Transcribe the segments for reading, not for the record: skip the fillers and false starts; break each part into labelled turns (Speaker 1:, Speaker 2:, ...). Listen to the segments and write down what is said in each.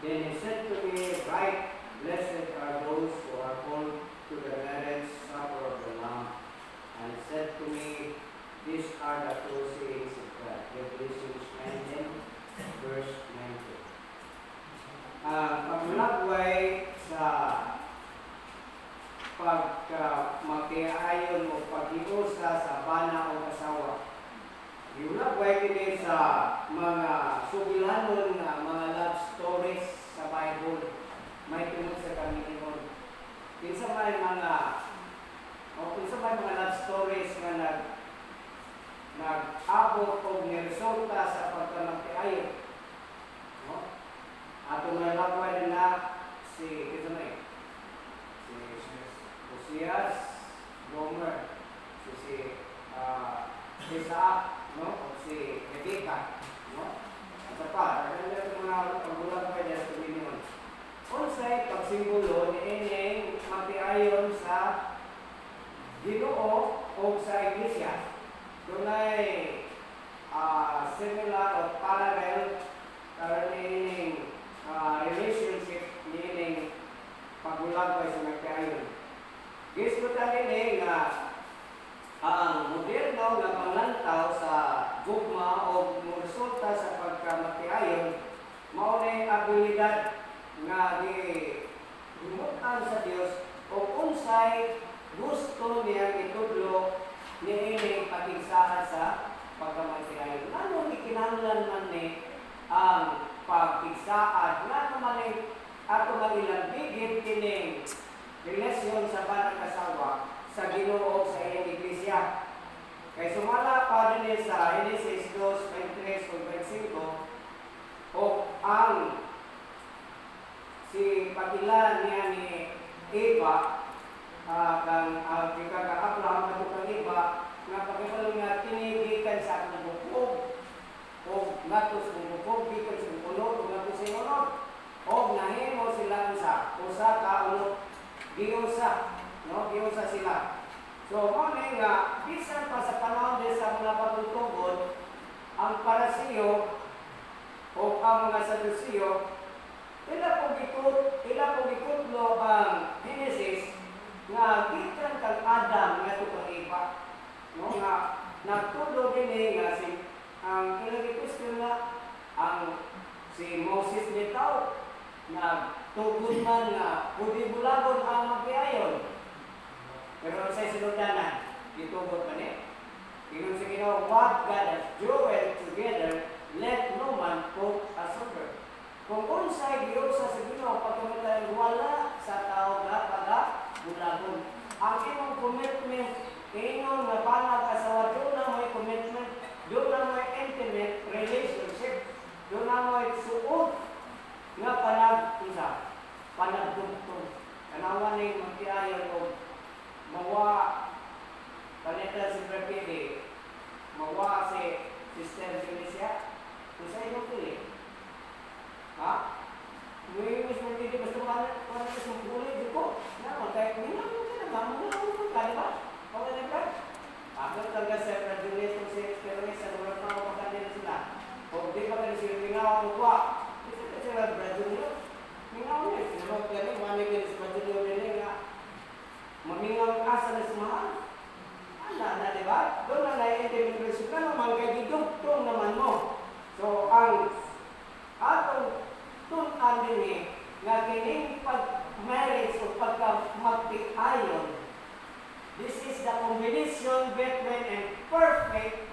Speaker 1: Then he said to me, Right, blessed are those who are called to the marriage supper of the Lamb. And he said to me, These are the two sayings of God. Revelations 19, verse 19. Pagmulagway sa pagmakiayon o pag-iusa sa bana o kasawa. Iulagway kini sa mga sugilanon nga mga love stories sa Bible. May tungod sa Panginoon. Kinsa may mga love stories nga nag-abot o niresulta sa pagkamakiayon. No? Ato may lagway na si Hosea, Gomer, si Isaac, no? O si Rebecca, no? At pa, mga pagbulag pa dyan sa Panginoon. Unsay pagsimbolo ni ining makiayon sa Ginoo o sa Iglesia. Dunay similar o parallel ining relationship ni ining pagbulag pa sa makiayon. Gusto tayo nga ang moderno nga panglantaw sa gugma o resulta sa pagkamakiayon mao na abilidad nga gihimutan sa Dios o unsay gusto niya itudlo niining pagigsahan sa pagkamakiayon. Ano gikinahanglan man ni ang pagigsaad nga man ni ato magilambigit kining relasyon sa banang kasawa sa Ginoo sa iyang iglesia. Kay sumala pa din sa Genesis 2:23-25 o ang si pagilan niya ni Eva kang Abraham na kang Eva nga pagkabalo nga tinigikan sa akong bukog o ngatos ng bukog gikan sa unod o ngatos sa unod o nahimo sila sa usa ka unod giusa, no? Giusa sila. So, mao nga bisan pa sa panahon din sa mga pagtutugod, ang Parasiyo o ang mga Sadusiyo, ila po gikutlo ang Genesis nga gikan kang Adam nga tukang Eva, no? Nga nagtudlo din nga ang kinagikusto na ang si Moses bitaw nagtugod man nga budi-bulagon ang magkiayon. Pero sa sinundanan, itugod man eh. Ingon sa Ginoo, what God has joined together, let no man put asunder. Kung unsay giusa sa Ginoo pagkamatayan wala sa tao nga pagabulagon. Ang imong commitment, ingon nga panag asawa, doon na may commitment, doon na may intimate relationship, doon na may suot nga panagdugtong. Kanawan ni magtiayon o mawa panita si Brapidi, mawa si Sister Felicia, kung sa inyo pili. Ha? Muiwis mo hindi basta para sa sumpuli dito. Na, kahit minang mo ka na, mo ka, di ba? Pagkalit ka? Ako talaga sa Brapidi kung si Felicia, naman na ako makandila sila. O di ba ka sila minaw mo ba? Sila Brazilio, mingaw niya. Sinabag gani, manig din sa Brazilio nila nga mamingaw ang asa na sumahal. Na, di ba? Doon na na-intimidation ka naman, kaya gidugtong naman mo. So, ang atong tunan din nga kining pag-marriage o pagka-magtiayon, this is the combination between a perfect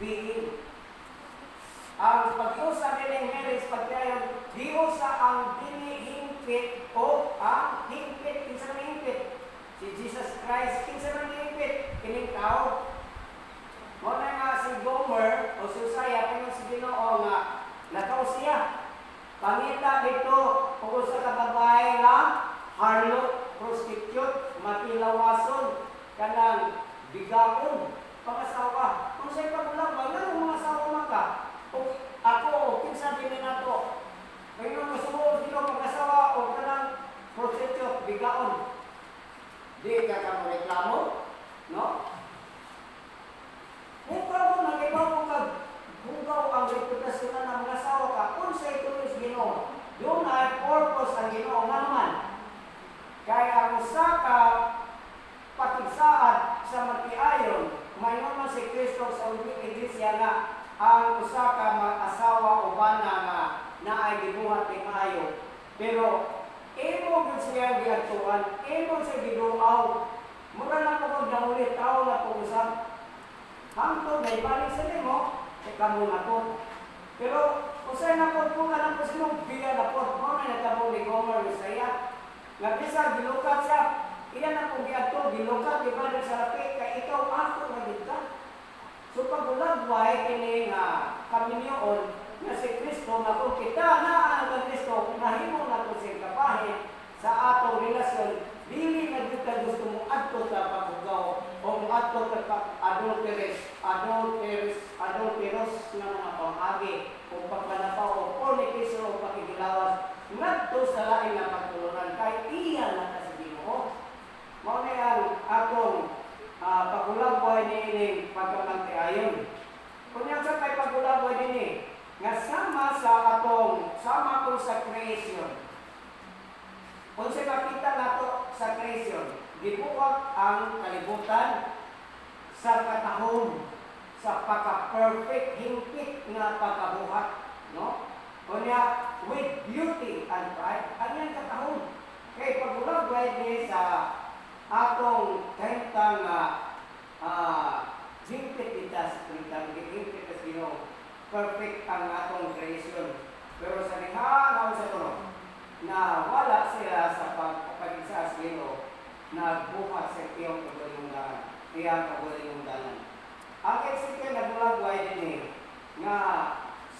Speaker 1: being. Ang pag-iusa nilang marriage, pagkayon, diusa ang dinihimpit o ang himpit. Kinsa man himpit? Si Jesus Christ, kinsa man himpit? Kining tao. Mo na nga si Gomer o si Usaya, kaya si Ginoo nga nakaw siya. Pangita dito, kung sa kababae nga, harlot, prostitute, matilawason, kanang bigaon, pangasawa. Kung sa'yo pagulang, wala mga asawa maka. Ako, kinsa din na to. Ngayon masuod dito pag-asawa o kanang prostitute, bigaon. Di ka ka reklamo, no? Huwag mo nagibaw mo hugaw ang reputasyon ng mga asawa ka. Kung sa kayo. Pero imo gyud siya giadtuan, imo siya giduaw. Mura na ko na ulit tao na po usap. Hangtod na ibalik sa nimo, kamo na po. Pero usay na po kung alam ko sinong biya na po, mo na natabo ni Gomer Bisaya. Nabisa gilukat siya. Iyan na po giadto, gilukat ibalik sa lapi kay ikaw ako na dito. So pagulagway kini nga kaminyoon nga si Kristo na kung kita na ang Kristo nahimo na ko sing kapahin sa atong relasyon dili na gyud ka gusto mo adto sa paghugaw o adto sa adulterous na mga pamagi o pagpanapaw o fornication o pakikilawas ngadto sa lain na pagtulunan kay iya na sa Ginoo. Mao na ang atong pagulagway niining pagkamantiayon. Kunya sa kay pagulagway dinhi nga sama ko sa creation. Kung sa makita nato sa creation, gibuhat ang kalibutan sa katahom, sa pagka-perfect, hingpit nga pagkabuhat, no? Kunya with beauty and pride, ang katahom. Kay pagulagway dinhi sa atong kahintang hingpit itas, hingpit as Ginoo. Perfect ang atong creation. Pero sa liha sa tulo, na wala sila sa pagpapagisa sa Ginoo, nagbuhat sa iyong kagalingan. Ang Ezekiel nagulagway din nga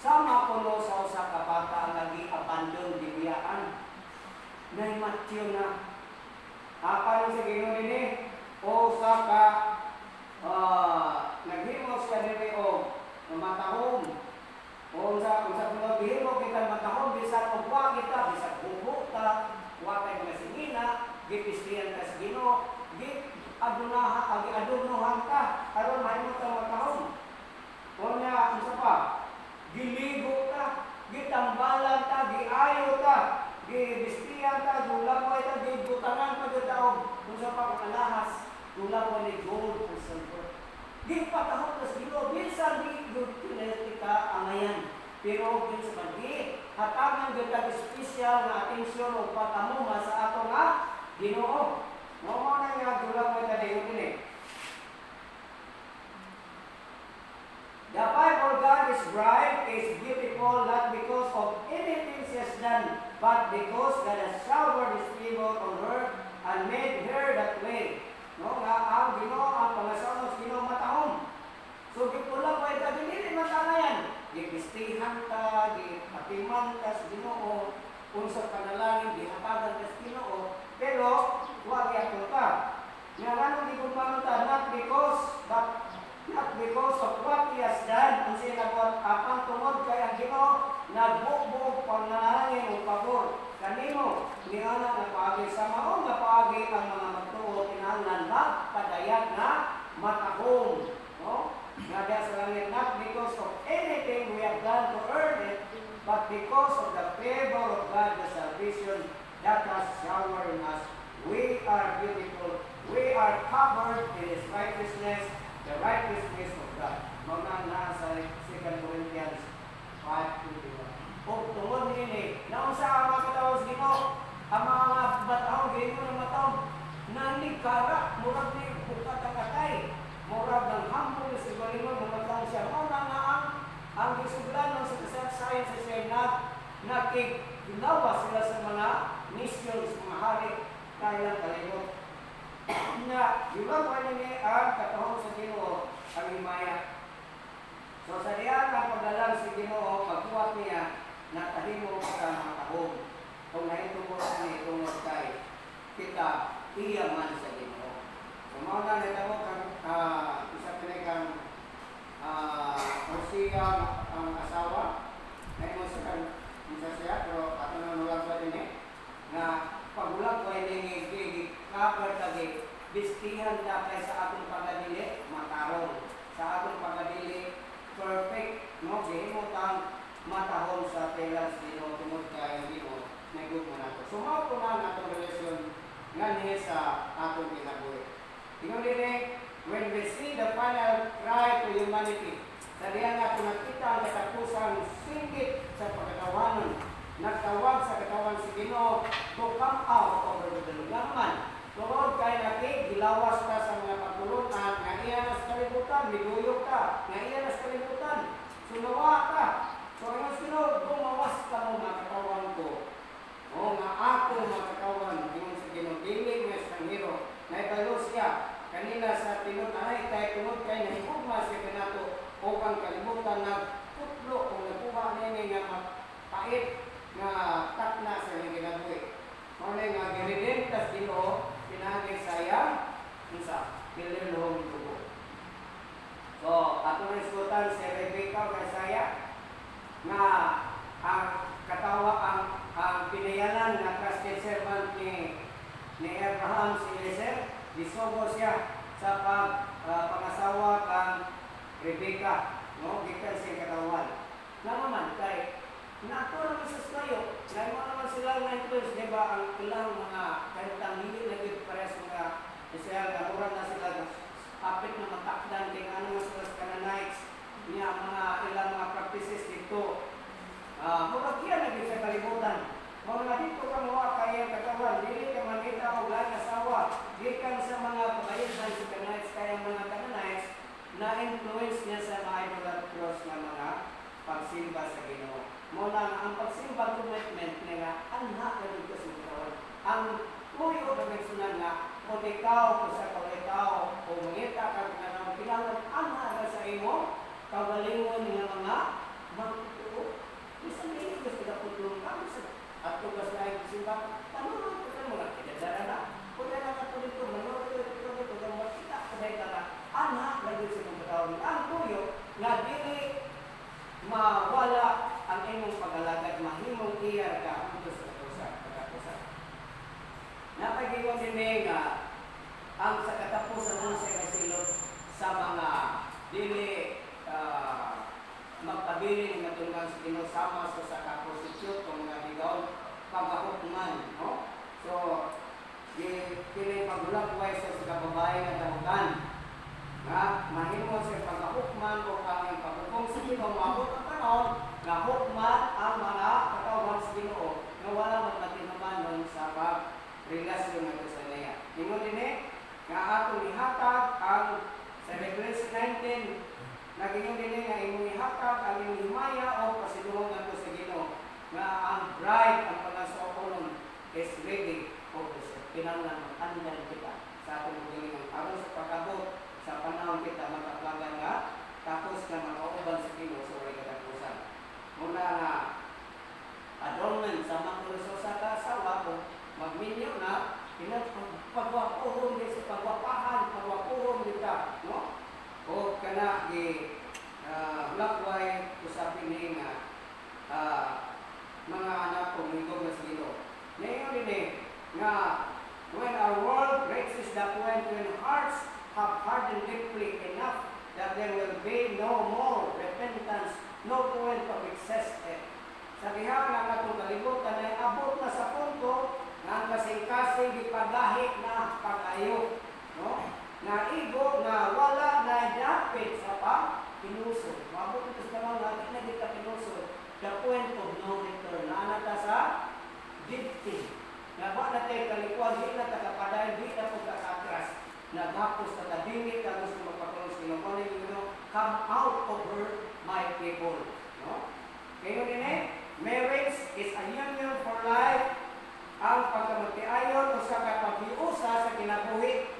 Speaker 1: sama kuno sa usa ka bata nga gi-abandon dibiyaan. Nay matyo na. Apa sa Ginoo dinhi? O sa ka naghimo siya dinhi o matahom. O sa mga bihimo kita matahom, bisan o wa kita, bisan bubo ta, wa kay mga singina, gipistiyan ka sa Ginoo, adunohan ka, aron mahimo ka matahom. O nga, isa pa, giligo ka, gitambalan ka, giayo ka, gipistiyan ka, dulagway ka, gibutangan ka gitaog, kung sa pa kung alahas, dulagway ni gold o silver. Gipatahom ka sa Ginoo, bisan di ka angayan. Pero din sa pagi, hatagan gyud kag espesyal nga atensyon o patamuma sa ato nga Ginoo. Mao na nga dulang mo tadi dinhi. The Bible God is bright, is beautiful not because of anything she has done, but because God has showered His favor on her and made her that way. No, nga ang Ginoo ang pangasawa sa Ginoo matahom. So gipulang mo ita dili matanayan. Gipistihan ka, gihatiman ka sa Ginoo, unsa panalangin gihatagan ka sa Ginoo, pero wa gyapon ka. Nga ngano di ko pamunta not because of what He has done, ang siya nagbuhat apang tungod kay ang Ginoo nagbubuog panalangin o pabor kanimo ni ana nga paagi sa mao nga paagi ang mga magtuo kinahanglan magpadayag na matahom, no? Nga sa langit, not because of anything we have done to earn it, but because of the favor of God, the salvation that has showered us. We are beautiful. We are covered in His righteousness, the righteousness of God. Mga sa 2 Corinthians 5:21. O tungod nini, naunsa ang mga katawag sa Ginoo, ang mga batahong Ginoo ng matawag, nanikara, murag ni bukat ang katay. Murag ng hambol sa galingon mamatang siya. Mao na nga ang gisuglanon sa kasaysayan sa siya nakiginawa sila sa mga misyon sa mga hari kaya kalimot. Na ginawa niya ang katahong sa Ginoo ang himaya. So sa diyan ang paglalang sa Ginoo pagbuhat niya natahimo sa mga tahong. Kung nahitungkol niya tungod kay kita iya man sa Ginoo. So mao na nitabo isa pinakang Hosea ang asawa ay mo sa isa siya pero ato na nulang pa din nga pagulang ko ay cover tagi bistihan ta kay sa atong pagdili matarong sa atong pagdili perfect no gihimo tang matahom sa telas Ginoo tungod kay Ginoo nagud mo nato. So mao ko na atong relasyon nga niya sa atong kinabuhi. Tingnan dinhi when we see the final cry to humanity, sa diyan nga nakita ang katapusang singgit sa pagkatawanan, nagtawag sa miduyok ka, nga iya nas kalibutan. Sunawa ka. So ang sunod, gumawas ka mo mga katawan ko. O nga ako mga katawan, yung sa ginugili ng estranghero, na ibalo siya, kanina sa tinutay, kay tunod kay nahigugma siya kanato, o kang kalibutan nagputlo, kung nakuha nini nga mapait, nga takna sa yung ginabuhi. O nga giridintas dito, pinagay saya, isa, kililong dugo. So, ato reskutan si Rebecca nga saya, nga ang katawa ang pinayalan na trusted servant ni Abraham si Eliezer, disogo siya sa pangasawa kang Rebecca, no? Gikan siya katawan. Naman kay nato naman sa kayo, dahil mo naman sila ng influence, di ba, ang ilang mga kantang hindi naging pares mga Israel, kamuran na sila, kapit na matakdan, kaya ano mas sila sa Canaanites, niya mga ilang mga practices dito. Murag yan naging sa kalimutan. Mga dito ka mga kaya katawan, dili ka manita o lang asawa, gikan sa mga kabayan sa Canaanites, kaya mga Canaanites, na-influence niya sa mga idolatrous na mga pagsimba sa Ginoo. Muna nga ang pagsimba commitment niya nga, anha ka dito sa katawan. Ang tuyo na nagsunan nga, kung ikaw, kung sa ikaw, kung mangita ka, kung anong kailangan, anha ka sa imo, kagalingon nga mga magtuturo. Isang hindi gusto na putulong ka, at kung gusto na yung simba, tanong ko sa mga kinadara na, kung na lang ako dito, manong ito, kung makita ko na ito na, anha ka dito sa mga katawan. Ang tuyo, nga dili mawala ang imong pag-alagad, mahimong iyar ka dito sa katapusan. Napagiwan din nga ang sa katapusan ng sa silot sa mga dili magpabiling na tulungan sa Ginoo sama sa kaprostitute o mga bigaw pagkahukman, no? So, kini pagulagway sa kababae nga dahugan nga mahimo sa pagkahukman o ang paghukom sa Ginoo maabot ang panahon nga hukman ang mga katawhan sa Ginoo nga wala man matinaman sa pagrelasyon nga sa niya. Ingon dinhi nga ato ihatag ang sa Revelation 19 naging din nga imong ihatag ang imong himaya o pasiduhon ngadto sa Ginoo nga ang bride ang pangasoon is ready o kinahanglan mag-andal kita sa atong gilingan aron sa pagabot sa panahon kita magkaplagan nga tapos na makauban sa Ginoo sa walay katapusan. Muna nga adornment sa mga sa kasawa ko magminyo na pagwapuhon din sa pagwapahan pagwapuhon kita, no? O kana di lakway usapin ni nga mga anak ko minggo na sino. Ngayon din nga when our world reaches the point when hearts have hardened deeply enough that there will be no more repentance, no point of existence. Sa diha nga atong kalibutan ay abot na sa punto nga ang kasing-kasing gipagahi na pag-ayo, no? Na igo na wala na dapit sa pag-pinusod. Mabot ito sa mga natin na di ka pinusod. The point of no return. Naanata sa dipti. Naba na tayo kalikuan, di na takapaday, di na po kakakras. Naghapos na tabingit, na gusto magpakulong sa Ginoo. Come out of her, my people. No? Kaya din marriage is a union for life. Ang pagkamagtiayon o sa kapag-iusa sa kinabuhi.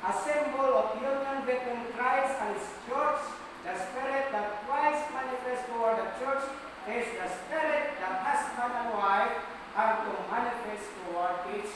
Speaker 1: A symbol of union between Christ and His church. The spirit that Christ manifests toward the church is the spirit that husband and wife are to manifest toward each